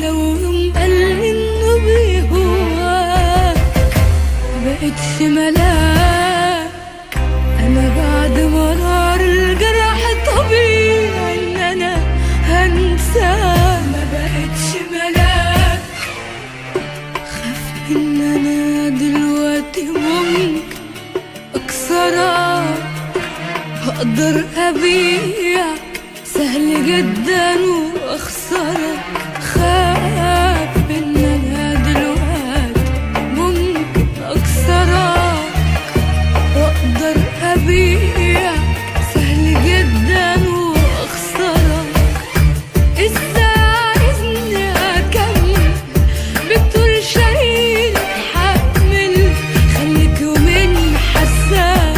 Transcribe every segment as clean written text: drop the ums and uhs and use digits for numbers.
لو يوم قال انه بيهواك مبقتش ملاك. انا بعد مرار الجرح طبيعي ان انا هنساك. مبقتش ملاك، خاف ان انا دلوقتي ممكن اكسرك. هقدر ابيعك سهل جدا واخسرك. خاف ان انا دلوقتي ممكن اكسرك واقدر ابيعك سهل جدا واخسرك. ازاي عايزني اكمل بتقول شايل حمل؟ خليك يومين حساس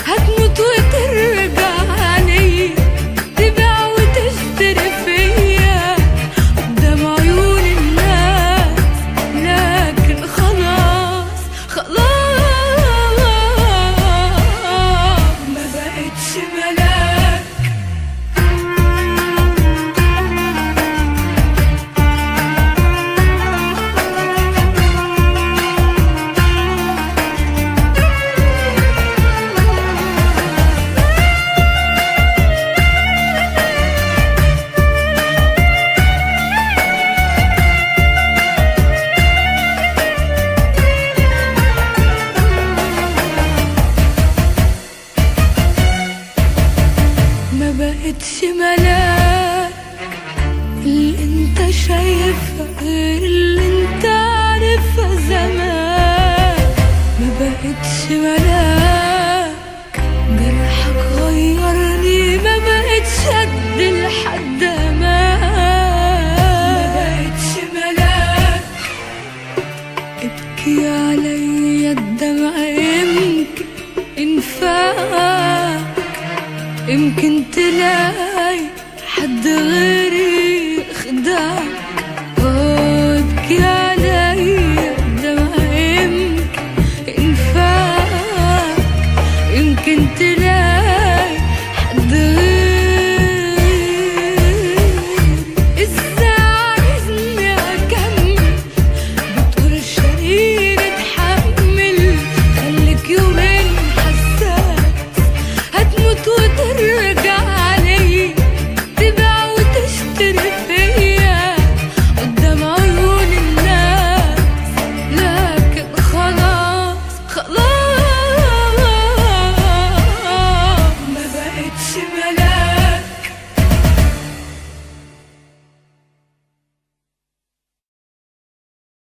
هتموت وترجع لي تبيع وتشتري فيا قدام عيون الناس. لكن خلاص خلاص ما بقتش ملاك. ما بقتش ملاك. اللي انت شايفها غير اللي انت عارفها زمان. ما بقتش ملاك، جرحك غيرني ما بقتش قد لحد ما. ما بقتش ملاك، ابكي عليا الدمع يمكن ينفعك، يمكن تلاقي